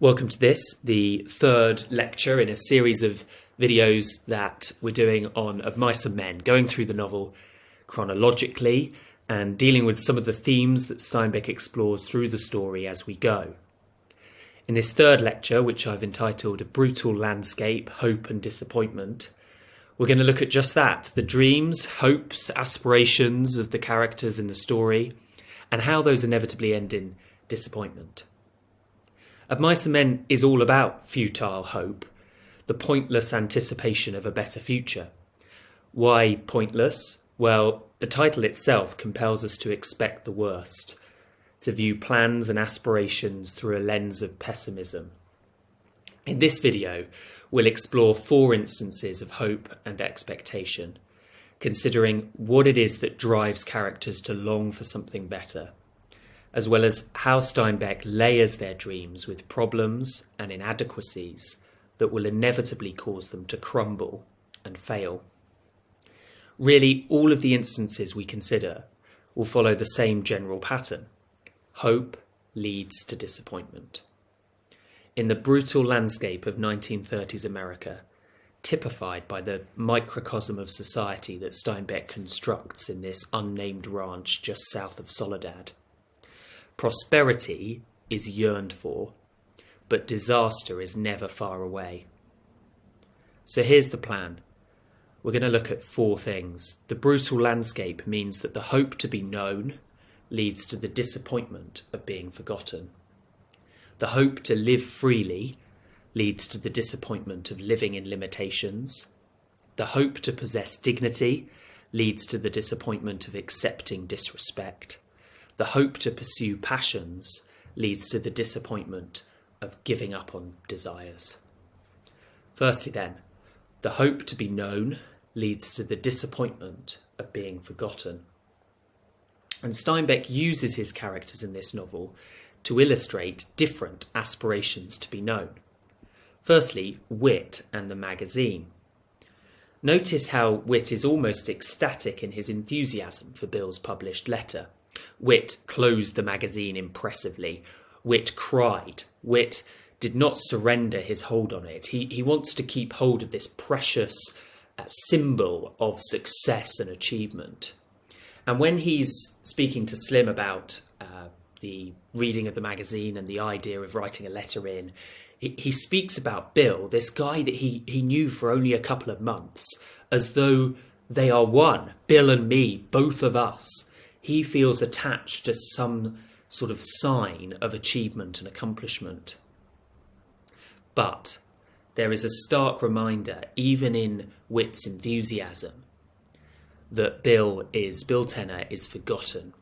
Welcome to this, the third lecture in a series of videos that we're doing on Of Mice and Men, going through the novel chronologically and dealing with some of the themes that Steinbeck explores through the story as we go. In this third lecture, which I've entitled A Brutal Landscape, Hope and Disappointment, we're going to look at just that, the dreams, hopes, aspirations of the characters in the story, and how those inevitably end in disappointment. Of Mice and Men is all about futile hope, the pointless anticipation of a better future. Why pointless? Well, the title itself compels us to expect the worst, to view plans and aspirations through a lens of pessimism. In this video, we'll explore 4 instances of hope and expectation, considering what it is that drives characters to long for something better, as well as how Steinbeck layers their dreams with problems and inadequacies that will inevitably cause them to crumble and fail. Really, all of the instances we consider will follow the same general pattern. Hope leads to disappointment. In the brutal landscape of 1930s America, typified by the microcosm of society that Steinbeck constructs in this unnamed ranch just south of Soledad, prosperity is yearned for, but disaster is never far away. So here's the plan. We're going to look at 4 things. The brutal landscape means that the hope to be known leads to the disappointment of being forgotten. The hope to live freely leads to the disappointment of living in limitations. The hope to possess dignity leads to the disappointment of accepting disrespect. The hope to pursue passions leads to the disappointment of giving up on desires. Firstly then, the hope to be known leads to the disappointment of being forgotten. And Steinbeck uses his characters in this novel to illustrate different aspirations to be known. Firstly, Wit and the magazine. Notice how Wit is almost ecstatic in his enthusiasm for Bill's published letter. Wit closed the magazine impressively. Wit cried. Wit did not surrender his hold on it. He wants to keep hold of this precious symbol of success and achievement. And when he's speaking to Slim about the reading of the magazine and the idea of writing a letter in, he speaks about Bill, this guy that he knew for only a couple of months, as though they are one, Bill and me, both of us. He feels attached to some sort of sign of achievement and accomplishment. But there is a stark reminder, even in Wit's enthusiasm, that Bill Tenner is forgotten.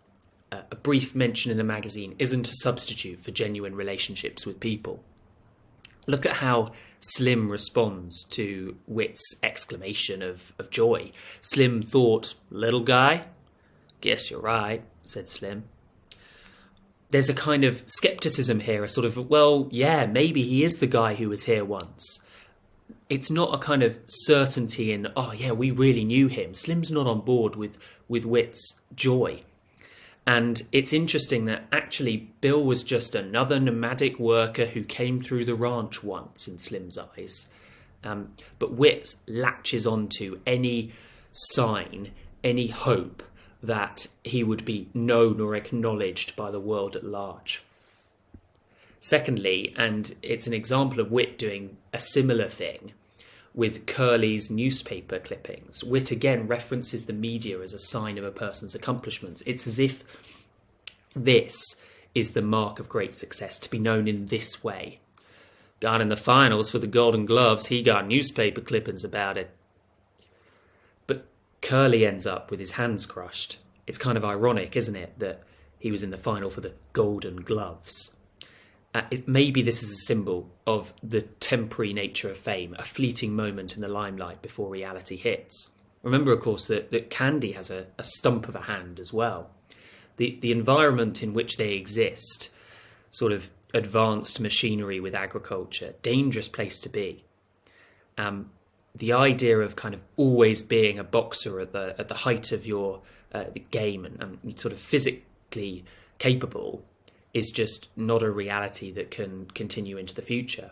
A brief mention in the magazine isn't a substitute for genuine relationships with people. Look at how Slim responds to Wit's exclamation of joy. Slim thought, "Little guy? Guess you're right," said Slim. There's a kind of skepticism here, a sort of, well, yeah, maybe he is the guy who was here once. It's not a kind of certainty in, oh yeah, we really knew him. Slim's not on board with Wit's joy. And it's interesting that actually Bill was just another nomadic worker who came through the ranch once in Slim's eyes. But Wit latches onto any sign, any hope that he would be known or acknowledged by the world at large. Secondly, and it's an example of Wit doing a similar thing with Curly's newspaper clippings, Wit again references the media as a sign of a person's accomplishments. It's as if this is the mark of great success, to be known in this way. Got in the finals for the Golden Gloves, he got newspaper clippings about it. But Curly ends up with his hands crushed. It's kind of ironic, isn't it, that he was in the final for the Golden Gloves. Maybe this is a symbol of the temporary nature of fame, a fleeting moment in the limelight before reality hits. Remember, of course, that Candy has a stump of a hand as well. The environment in which they exist, sort of advanced machinery with agriculture, dangerous place to be. The idea of kind of always being a boxer at the height of your the game and sort of physically capable is just not a reality that can continue into the future.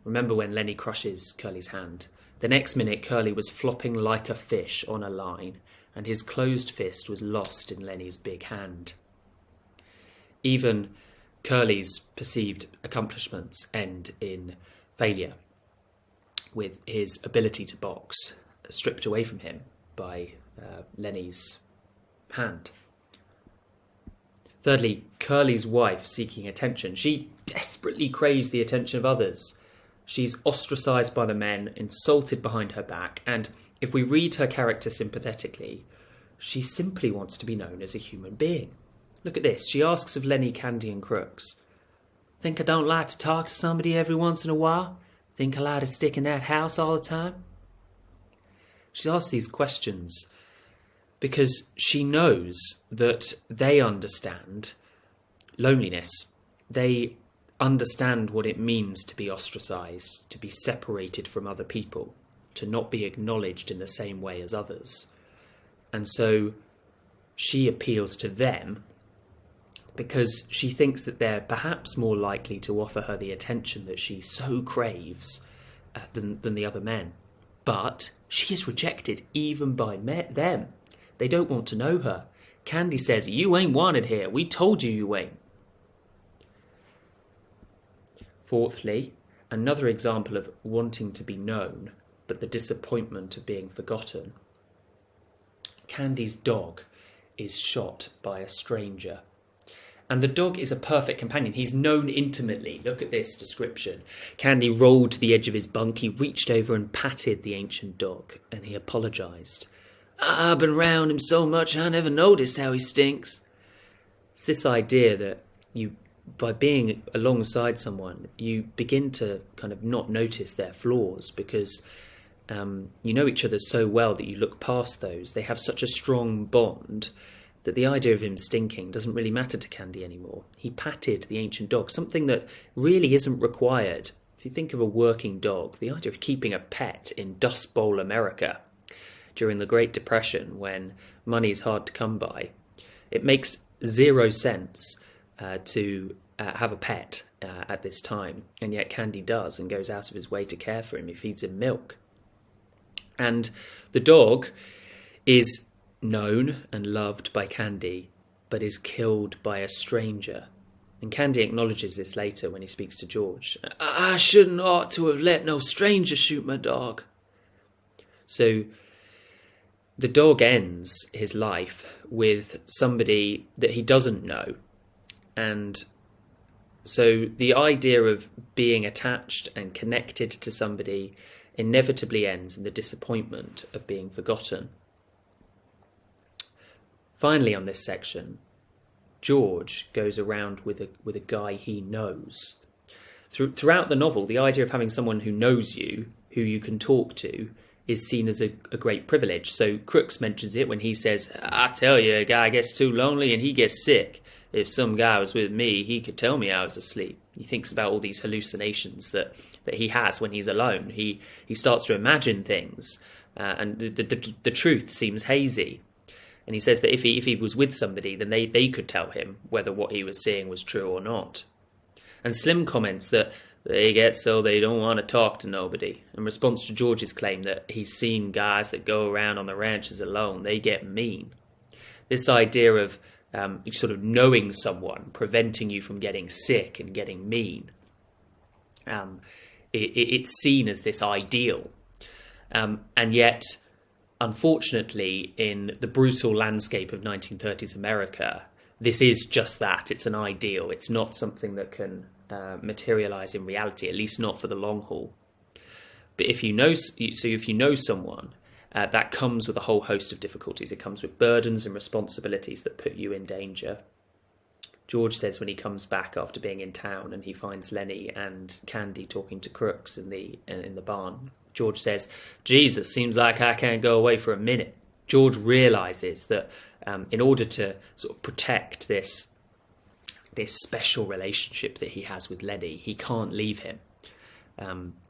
Remember when Lennie crushes Curly's hand? The next minute, Curly was flopping like a fish on a line, and his closed fist was lost in Lennie's big hand. Even Curly's perceived accomplishments end in failure, with his ability to box stripped away from him by Lennie's hand. Thirdly, Curly's wife seeking attention. She desperately craves the attention of others. She's ostracised by the men, insulted behind her back, and if we read her character sympathetically, she simply wants to be known as a human being. Look at this. She asks of Lennie, Candy and Crooks, "Think I don't like to talk to somebody every once in a while? Think I like to stick in that house all the time?" She asks these questions because she knows that they understand loneliness. They understand what it means to be ostracised, to be separated from other people, to not be acknowledged in the same way as others. And so she appeals to them because she thinks that they're perhaps more likely to offer her the attention that she so craves than the other men. But she is rejected even by them. They don't want to know her. Candy says, "You ain't wanted here. We told you ain't." Fourthly, another example of wanting to be known, but the disappointment of being forgotten. Candy's dog is shot by a stranger. And the dog is a perfect companion. He's known intimately. Look at this description. Candy rolled to the edge of his bunk. He reached over and patted the ancient dog, and he apologised. "I've been round him so much I never noticed how he stinks." It's this idea that by being alongside someone, you begin to kind of not notice their flaws because you know each other so well that you look past those. They have such a strong bond that the idea of him stinking doesn't really matter to Candy anymore. He patted the ancient dog, something that really isn't required. If you think of a working dog, the idea of keeping a pet in Dust Bowl America during the Great Depression when money's hard to come by, it makes zero sense to have a pet at this time, and yet Candy does and goes out of his way to care for him. He feeds him milk. And the dog is known and loved by Candy, but is killed by a stranger. And Candy acknowledges this later when he speaks to George. "I shouldn't ought to have let no stranger shoot my dog." So the dog ends his life with somebody that he doesn't know. And so the idea of being attached and connected to somebody inevitably ends in the disappointment of being forgotten. Finally, on this section, George goes around with a guy he knows. Throughout the novel, the idea of having someone who knows you, who you can talk to, is seen as a great privilege. So Crooks mentions it when he says, "I tell you, a guy gets too lonely and he gets sick. If some guy was with me, he could tell me I was asleep." He thinks about all these hallucinations that he has when he's alone. He starts to imagine things, and the truth seems hazy. And he says that if he was with somebody, then they could tell him whether what he was seeing was true or not. And Slim comments that they get so they don't want to talk to nobody, in response to George's claim that he's seen guys that go around on the ranches alone. They get mean. This idea of sort of knowing someone, preventing you from getting sick and getting mean, it's seen as this ideal. And yet, unfortunately, in the brutal landscape of 1930s America, this is just that. It's an ideal. It's not something that can materialize in reality, at least not for the long haul. But if you know someone, that comes with a whole host of difficulties. It comes with burdens and responsibilities that put you in danger. George says when he comes back after being in town and he finds Lennie and Candy talking to Crooks in the barn, George says, "Jesus, seems like I can't go away for a minute." George realises that in order to sort of protect this special relationship that he has with Lennie, he can't leave him.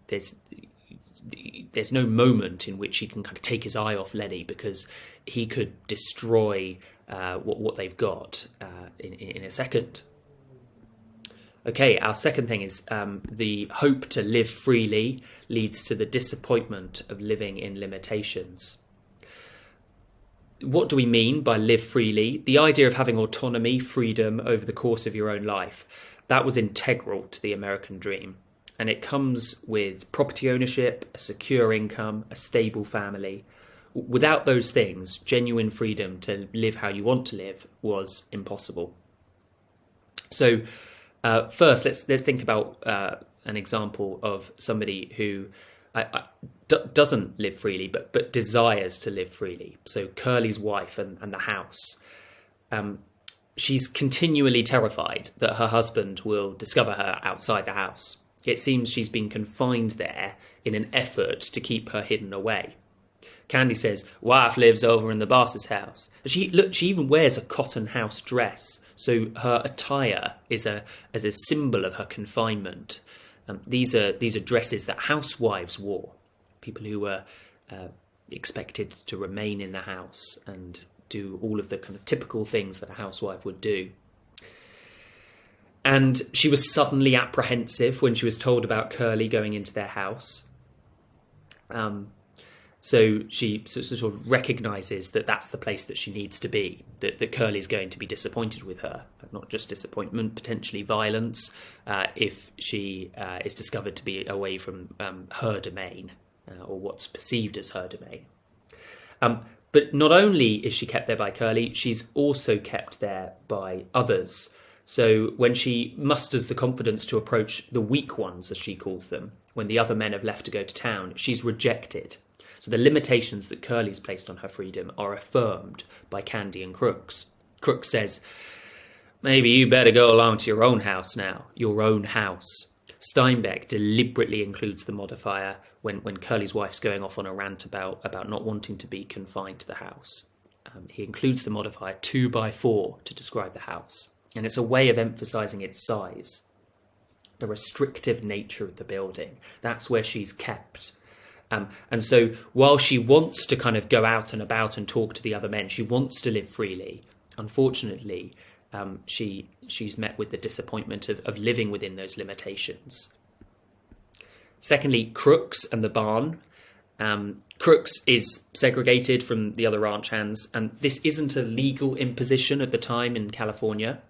There's no moment in which he can kind of take his eye off Lennie, because he could destroy what they've got in a second. Okay, our second thing is the hope to live freely leads to the disappointment of living in limitations. What do we mean by live freely? The idea of having autonomy, freedom over the course of your own life, that was integral to the American dream. And it comes with property ownership, a secure income, a stable family. Without those things, genuine freedom to live how you want to live was impossible. So first, let's think about an example of somebody who doesn't live freely, but desires to live freely. So Curly's wife and the house. She's continually terrified that her husband will discover her outside the house. It seems she's been confined there in an effort to keep her hidden away. Candy says, wife lives over in the boss's house. She even wears a cotton house dress, so her attire is a symbol of her confinement. These are dresses that housewives wore, people who were expected to remain in the house and do all of the kind of typical things that a housewife would do. And she was suddenly apprehensive when she was told about Curly going into their house. So she sort of recognises that that's the place that she needs to be, that Curly's going to be disappointed with her, not just disappointment, potentially violence, if she is discovered to be away from her domain, or what's perceived as her domain. But not only is she kept there by Curly, she's also kept there by others. So when she musters the confidence to approach the weak ones, as she calls them, when the other men have left to go to town, she's rejected. So the limitations that Curly's placed on her freedom are affirmed by Candy and Crooks. Crooks says, maybe you better go along to your own house now, your own house. Steinbeck deliberately includes the modifier when Curly's wife's going off on a rant about not wanting to be confined to the house. He includes the modifier 2x4 to describe the house. And it's a way of emphasising its size, the restrictive nature of the building. That's where she's kept. And so while she wants to kind of go out and about and talk to the other men, she wants to live freely. Unfortunately, she's met with the disappointment of living within those limitations. Secondly, Crooks and the barn. Crooks is segregated from the other ranch hands, and this isn't a legal imposition at the time in California.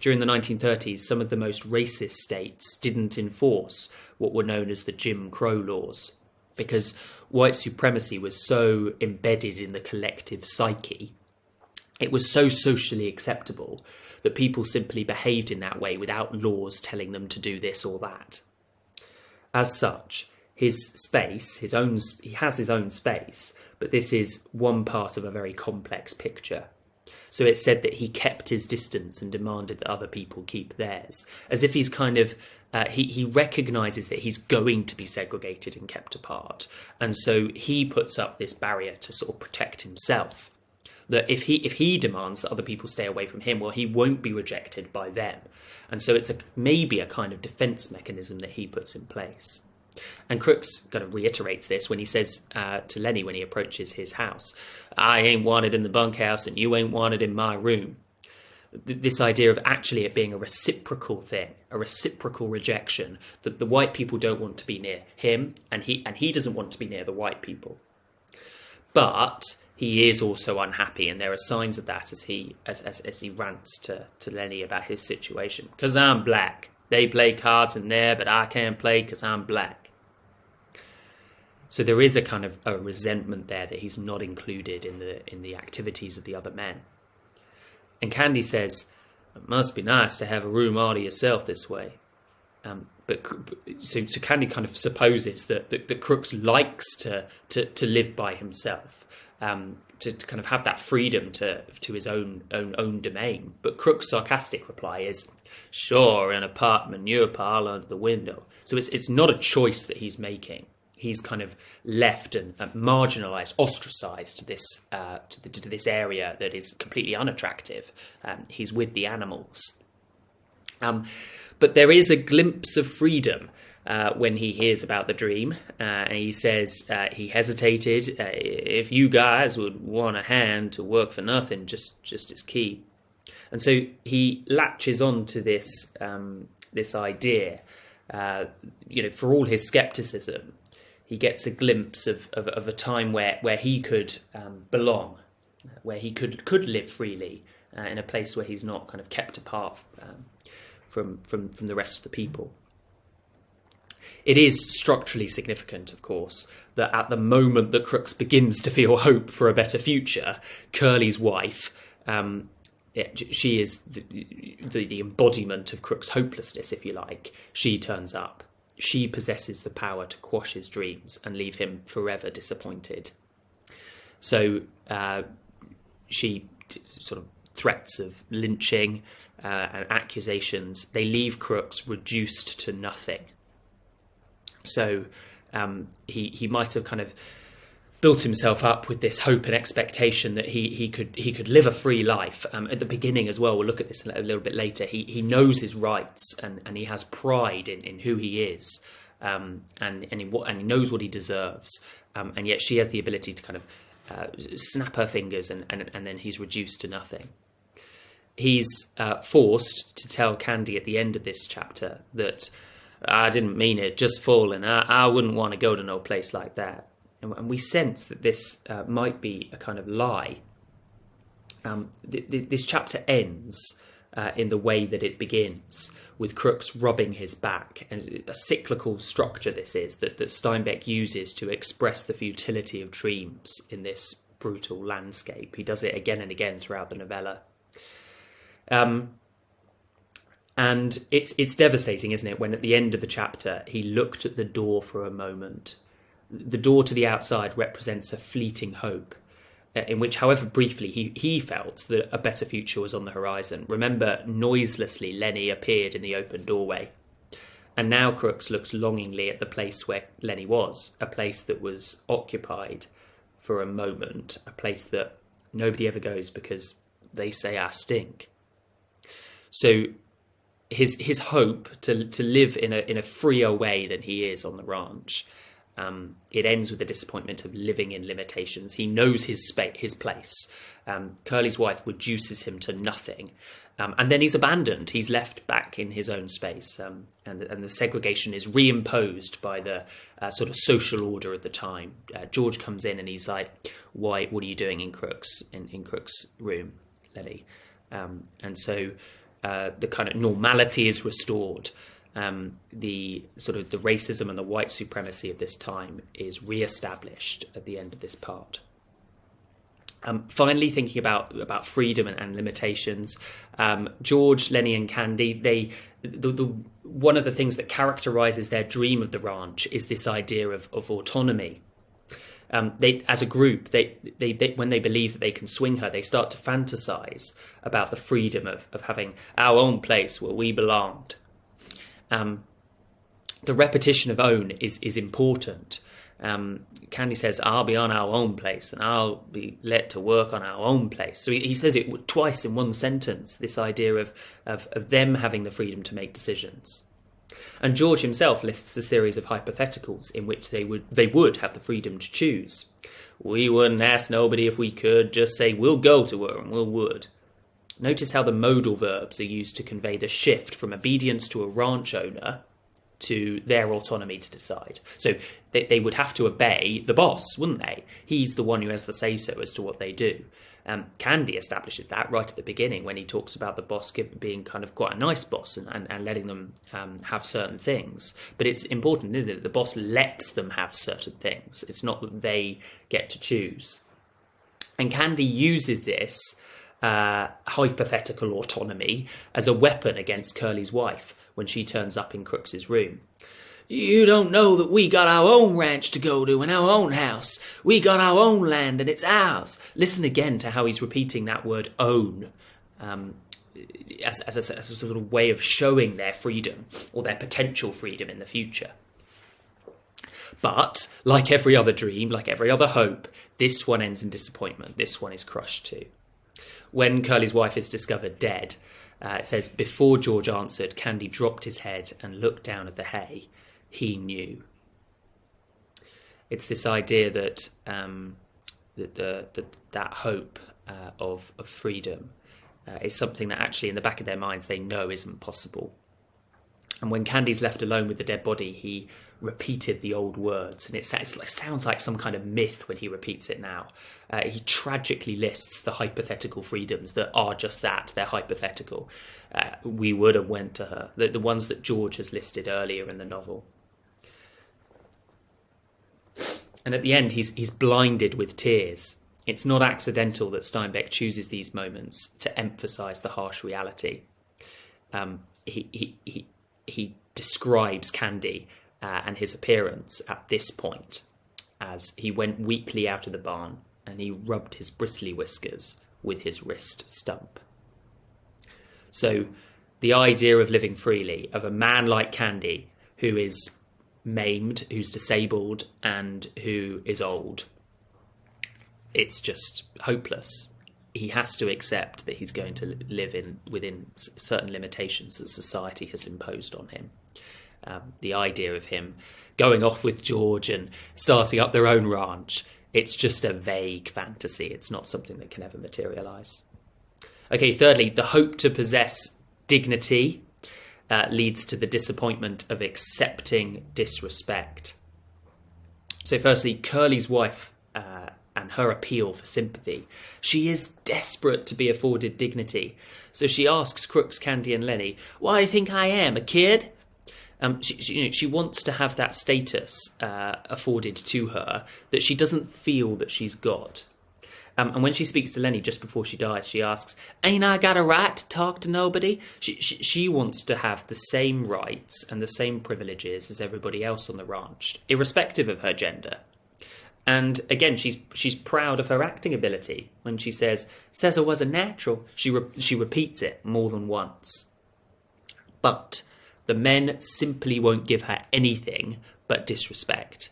During the 1930s, some of the most racist states didn't enforce what were known as the Jim Crow laws, because white supremacy was so embedded in the collective psyche. It was so socially acceptable that people simply behaved in that way without laws telling them to do this or that. As such, his space, he has his own space, but this is one part of a very complex picture. So it's said that he kept his distance and demanded that other people keep theirs, as if he's kind of, he recognises that he's going to be segregated and kept apart. And so he puts up this barrier to sort of protect himself. That if he demands that other people stay away from him, well, he won't be rejected by them. And so it's maybe a kind of defence mechanism that he puts in place. And Crooks kind of reiterates this when he says to Lennie when he approaches his house, I ain't wanted in the bunkhouse and you ain't wanted in my room. This idea of actually it being a reciprocal thing, a reciprocal rejection, that the white people don't want to be near him and he doesn't want to be near the white people. But he is also unhappy, and there are signs of that as he rants to Lennie about his situation. Because I'm black. They play cards in there, but I can't play because I'm black. So there is a kind of a resentment there that he's not included in the activities of the other men. And Candy says, it must be nice to have a room all to yourself this way. So Candy kind of supposes that Crooks likes to live by himself, to kind of have that freedom to his own domain. But Crooks' sarcastic reply is, sure, an apartment, your pile under the window. So it's not a choice that he's making. He's kind of left and marginalised, ostracised to this area that is completely unattractive. He's with the animals. But there is a glimpse of freedom when he hears about the dream. And he says he hesitated. If you guys would want a hand to work for nothing, just as key. And so he latches on to this this idea, for all his scepticism, he gets a glimpse of a time where he could belong, where he could live freely in a place where he's not kind of kept apart from the rest of the people. It is structurally significant, of course, that at the moment that Crooks begins to feel hope for a better future, Curly's wife, she is the embodiment of Crooks' hopelessness, if you like. She turns up. She possesses the power to quash his dreams and leave him forever disappointed. So she sort of threats of lynching and accusations, they leave Crooks reduced to nothing. So he might have kind of built himself up with this hope and expectation that he could live a free life. At the beginning as well, we'll look at this a little bit later, he knows his rights and he has pride in who he is, and he knows what he deserves, and yet she has the ability to kind of snap her fingers and then he's reduced to nothing. He's forced to tell Candy at the end of this chapter that I didn't mean it, just falling. I wouldn't want to go to no place like that. And we sense that this might be a kind of lie. This chapter ends in the way that it begins, with Crooks rubbing his back. And a cyclical structure this is, that Steinbeck uses to express the futility of dreams in this brutal landscape. He does it again and again throughout the novella. And it's devastating, isn't it, when at the end of the chapter he looked at the door for a moment. The door to the outside represents a fleeting hope, in which, however briefly, he felt that a better future was on the horizon. Remember, noiselessly Lennie appeared in the open doorway. And now Crooks looks longingly at the place where Lennie was, a place that was occupied for a moment, a place that nobody ever goes because they say I stink. So his hope to live in a freer way than he is on the ranch, it ends with the disappointment of living in limitations. He knows his place. Curly's wife reduces him to nothing, and then he's abandoned. He's left back in his own space, and the segregation is reimposed by the sort of social order of the time. George comes in and he's like, "Why? What are you doing in Crooks' room, Lennie?" And so the kind of normality is restored. The racism and the white supremacy of this time is re-established at the end of this part. Finally, thinking about freedom and limitations, George, Lennie, and Candy, one of the things that characterises their dream of the ranch is this idea of autonomy. They, as a group, they when they believe that they can swing her, they start to fantasize about the freedom of having our own place where we belonged. The repetition of own is important. Candy says, "I'll be on our own place and I'll be let to work on our own place." So he says it twice in one sentence, this idea of them having the freedom to make decisions. And George himself lists a series of hypotheticals in which they would have the freedom to choose. "We wouldn't ask nobody if we could, just say we'll go to her and we would." Notice how the modal verbs are used to convey the shift from obedience to a ranch owner to their autonomy to decide. So they would have to obey the boss, wouldn't they? He's the one who has the say-so as to what they do. Candy establishes that right at the beginning when he talks about the boss being kind of quite a nice boss and letting them have certain things. But it's important, isn't it, that the boss lets them have certain things. It's not that they get to choose. And Candy uses this hypothetical autonomy as a weapon against Curly's wife when she turns up in Crooks's room. "You don't know that we got our own ranch to go to and our own house. We got our own land and it's ours." Listen again to how he's repeating that word own as a sort of way of showing their freedom or their potential freedom in the future. But like every other dream, like every other hope, this one ends in disappointment. This one is crushed too. When Curly's wife is discovered dead, it says, "Before George answered, Candy dropped his head and looked down at the hay. He knew." It's this idea that that hope of freedom is something that actually in the back of their minds they know isn't possible. And when Candy's left alone with the dead body, he repeated the old words, and it sounds like some kind of myth when he repeats it now. He tragically lists the hypothetical freedoms that are just that, they're hypothetical. We would have went to her, the ones that George has listed earlier in the novel. And at the end, he's blinded with tears. It's not accidental that Steinbeck chooses these moments to emphasise the harsh reality. He describes Candy and his appearance at this point as he went weakly out of the barn and he rubbed his bristly whiskers with his wrist stump. So the idea of living freely, of a man like Candy who is maimed, who's disabled and who is old, it's just hopeless. He has to accept that he's going to live within certain limitations that society has imposed on him. The idea of him going off with George and starting up their own ranch, it's just a vague fantasy. It's not something that can ever materialise. Okay, thirdly, the hope to possess dignity leads to the disappointment of accepting disrespect. So firstly, Curly's wife and her appeal for sympathy. She is desperate to be afforded dignity. So she asks Crooks, Candy and Lennie, "What do you think I am, a kid?" She wants to have that status afforded to her that she doesn't feel that she's got. And when she speaks to Lennie just before she dies, she asks, "Ain't I got a right to talk to nobody?" She wants to have the same rights and the same privileges as everybody else on the ranch, irrespective of her gender. And again, she's proud of her acting ability. When she says I was a natural, she repeats it more than once. But the men simply won't give her anything but disrespect.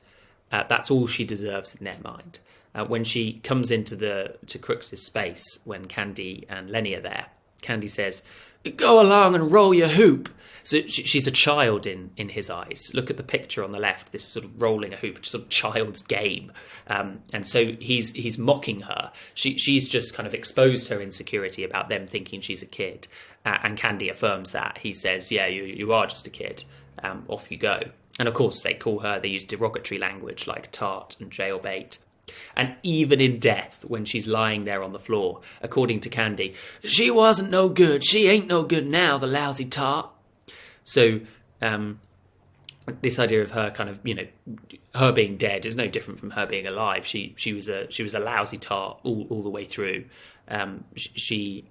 That's all she deserves in their mind. When she comes into to Crooks's space, when Candy and Lennie are there, Candy says, "Go along and roll your hoop." So she's a child in his eyes. Look at the picture on the left, this sort of rolling a hoop, sort of child's game. And so he's mocking her. She's just kind of exposed her insecurity about them thinking she's a kid. And Candy affirms that. He says, "Yeah, you are just a kid. Off you go." And of course they use derogatory language like tart and jailbait. And even in death, when she's lying there on the floor, according to Candy, "She wasn't no good. She ain't no good now, the lousy tart." So this idea of her kind of, her being dead is no different from her being alive. She was a lousy tart all the way through. She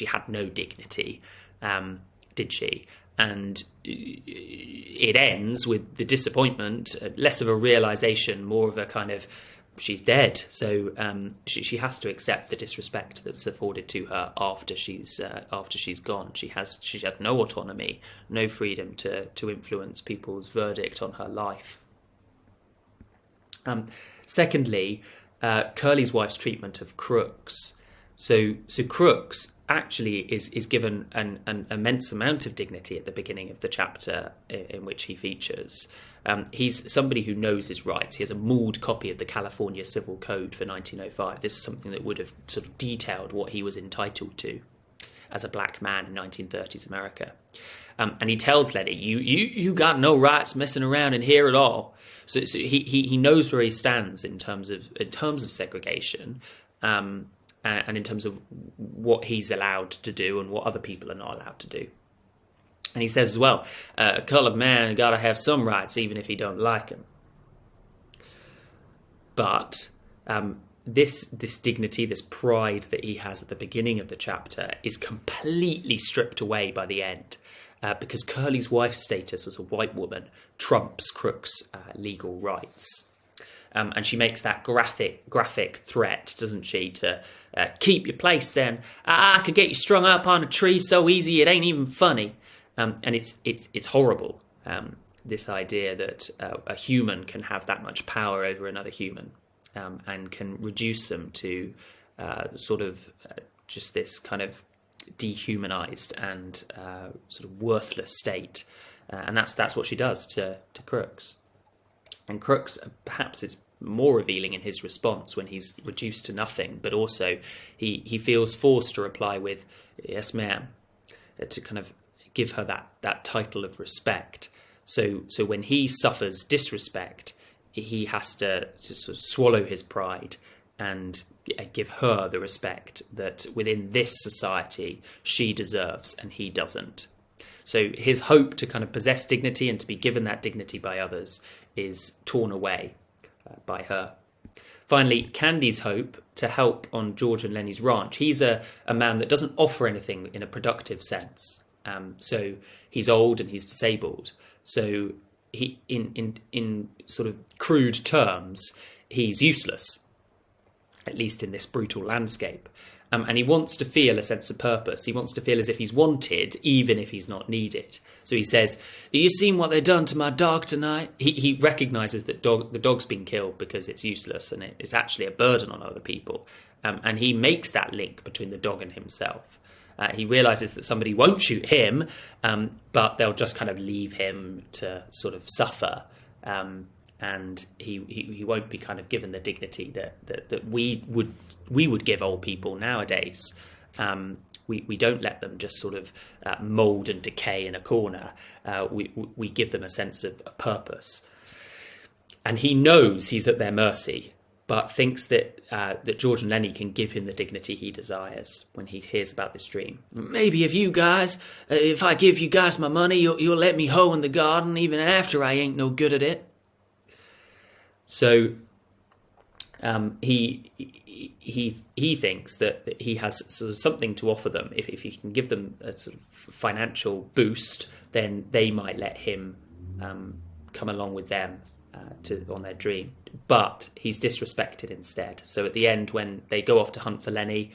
had no dignity, did she? And it ends with the disappointment, less of a realization, more of a kind of, she's dead. So she has to accept the disrespect that's afforded to her after she's gone. She had no autonomy, no freedom to influence people's verdict on her life. Secondly, Curly's wife's treatment of Crooks. So Crooks actually is given an immense amount of dignity at the beginning of the chapter in which he features. He's somebody who knows his rights. He has a mauled copy of the California Civil Code for 1905. This is something that would have sort of detailed what he was entitled to as a black man in 1930s America. And he tells Lennie, you got no rights messing around in here at all. So he knows where he stands in terms of segregation, and in terms of what he's allowed to do and what other people are not allowed to do. And he says as well, a coloured man got to have some rights even if he don't like them. But this dignity, this pride that he has at the beginning of the chapter is completely stripped away by the end, because Curly's wife's status as a white woman trumps Crook's legal rights. And she makes that graphic threat, doesn't she, to keep your place then. I could get you strung up on a tree so easy it ain't even funny. And it's horrible, this idea that a human can have that much power over another human, and can reduce them to just this kind of dehumanized and sort of worthless state. And that's what she does to Crooks. And Crooks, perhaps it's more revealing in his response when he's reduced to nothing, but also he feels forced to reply with, "Yes, ma'am," to kind of give her that title of respect. So when he suffers disrespect, he has to sort of swallow his pride and give her the respect that within this society she deserves and he doesn't. So his hope to kind of possess dignity and to be given that dignity by others is torn away by her. Finally, Candy's hope to help on George and Lennie's ranch. He's a man that doesn't offer anything in a productive sense. So he's old and he's disabled. So he, in sort of crude terms, he's useless, at least in this brutal landscape. And he wants to feel a sense of purpose. He wants to feel as if he's wanted, even if he's not needed. So he says, "You seen what they done to my dog tonight?" He recognises that the dog's been killed because it's useless and it's actually a burden on other people. And he makes that link between the dog and himself. He realises that somebody won't shoot him, but they'll just kind of leave him to sort of suffer. And he won't be kind of given the dignity that we would give old people nowadays. We don't let them just sort of mould and decay in a corner. We give them a sense of purpose. And he knows he's at their mercy, but thinks that George and Lennie can give him the dignity he desires when he hears about this dream. "Maybe if I give you guys my money, you'll let me hoe in the garden even after I ain't no good at it." So he thinks that he has sort of something to offer them. If he can give them a sort of financial boost, then they might let him come along with them on their dream. But he's disrespected instead. So at the end, when they go off to hunt for Lennie,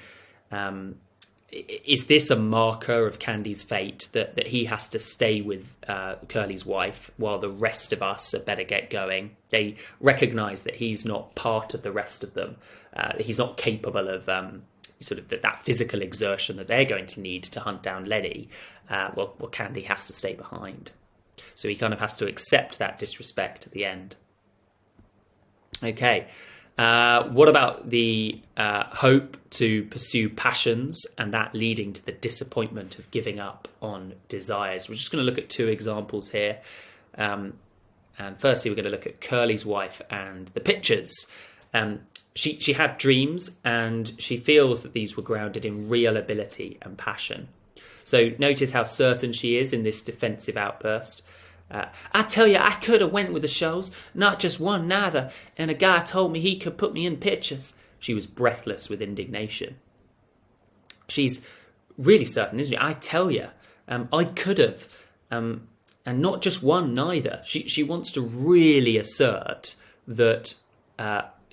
is this a marker of Candy's fate that he has to stay with Curly's wife while the rest of us had better get going? They recognise that he's not part of the rest of them. He's not capable of sort of that physical exertion that they're going to need to hunt down Lennie. Well, Candy has to stay behind. So he kind of has to accept that disrespect at the end. Okay. What about the hope to pursue passions and that leading to the disappointment of giving up on desires? We're just going to look at two examples here. And firstly, we're going to look at Curly's wife and the pictures. She had dreams and she feels that these were grounded in real ability and passion. So notice how certain she is in this defensive outburst. "I tell you, I could have went with the shows, not just one neither, and a guy told me he could put me in pictures." She was breathless with indignation. She's really certain, isn't she? "I tell you, I could have, and not just one neither." She wants to really assert that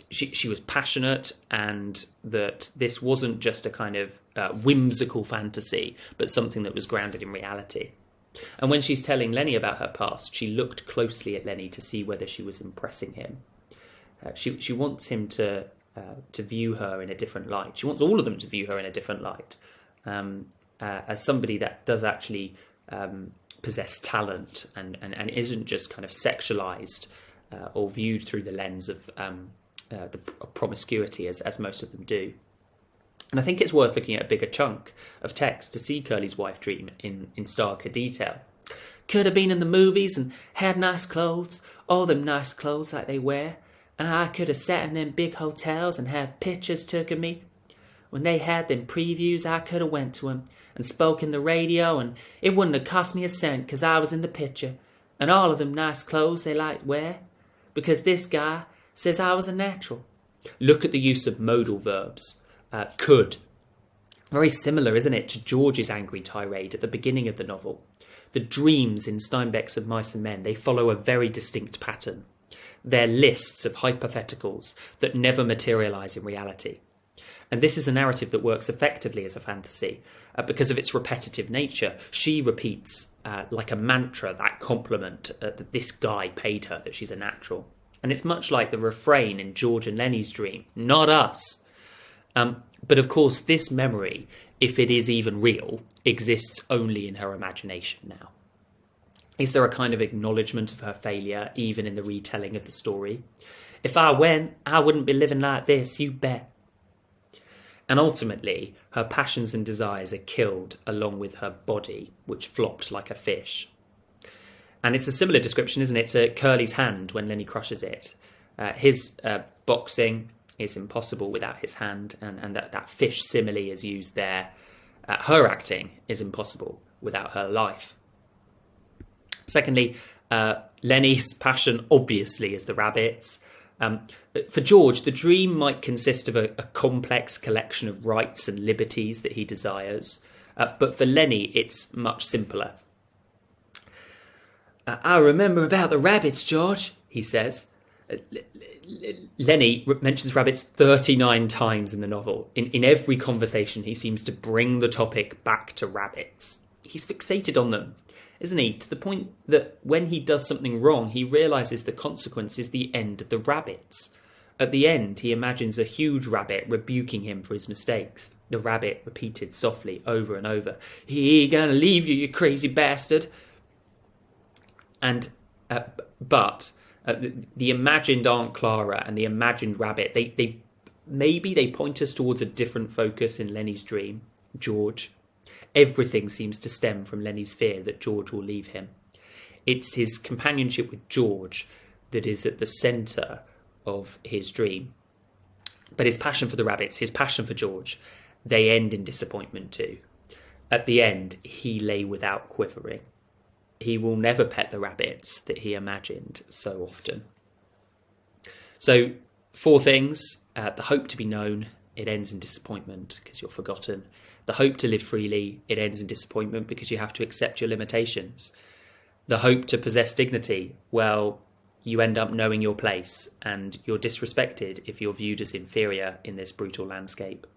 she was passionate and that this wasn't just a kind of whimsical fantasy, but something that was grounded in reality. And when she's telling Lennie about her past, she looked closely at Lennie to see whether she was impressing him. She wants him to view her in a different light. She wants all of them to view her in a different light, as somebody that does actually possess talent and isn't just kind of sexualized or viewed through the lens of the promiscuity as most of them do. And I think it's worth looking at a bigger chunk of text to see Curly's wife dream in starker detail. "Could have been in the movies and had nice clothes, all them nice clothes like they wear, and I could have sat in them big hotels and had pictures took of me. When they had them previews, I could have went to 'em and spoke in the radio, and it wouldn't have cost me a cent 'cause I was in the picture, and all of them nice clothes they like wear, because this guy says I was a natural." Look at the use of modal verbs. Could. Very similar, isn't it, to George's angry tirade at the beginning of the novel. The dreams in Steinbeck's Of Mice and Men, they follow a very distinct pattern. They're lists of hypotheticals that never materialise in reality. And this is a narrative that works effectively as a fantasy because of its repetitive nature. She repeats like a mantra that compliment that this guy paid her, that she's a natural. And it's much like the refrain in George and Lennie's dream, "Not us." But of course, this memory, if it is even real, exists only in her imagination now. Is there a kind of acknowledgement of her failure, even in the retelling of the story? "If I went, I wouldn't be living like this, you bet." And ultimately, her passions and desires are killed along with her body, which flopped like a fish. And it's a similar description, isn't it, to Curly's hand when Lennie crushes it. His boxing is impossible without his hand, and that fish simile is used there. Her acting is impossible without her life. Secondly, Lennie's passion obviously is the rabbits. For George, the dream might consist of a complex collection of rights and liberties that he desires, but for Lennie it's much simpler. I remember about the rabbits, George, he says. Lennie mentions rabbits 39 times in the novel. In every conversation, he seems to bring the topic back to rabbits. He's fixated on them, isn't he? To the point that when he does something wrong, he realises the consequence is the end of the rabbits. At the end, he imagines a huge rabbit rebuking him for his mistakes. The rabbit repeated softly over and over, "He ain't gonna leave you, you crazy bastard." And but the imagined Aunt Clara and the imagined rabbit, they point us towards a different focus in Lennie's dream, George. Everything seems to stem from Lennie's fear that George will leave him. It's his companionship with George that is at the centre of his dream. But his passion for the rabbits, his passion for George, they end in disappointment too. At the end, he lay without quivering. He will never pet the rabbits that he imagined so often. So, 4 things. The hope to be known, it ends in disappointment because you're forgotten. The hope to live freely, it ends in disappointment because you have to accept your limitations. The hope to possess dignity, well, you end up knowing your place and you're disrespected if you're viewed as inferior in this brutal landscape.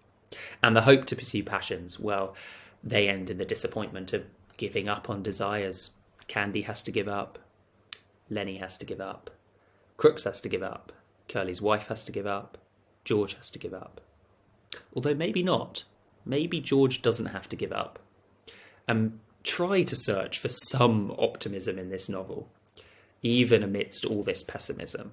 And the hope to pursue passions, well, they end in the disappointment of giving up on desires. Candy has to give up. Lennie has to give up. Crooks has to give up. Curly's wife has to give up. George has to give up. Although maybe not. Maybe George doesn't have to give up. Try to search for some optimism in this novel, even amidst all this pessimism.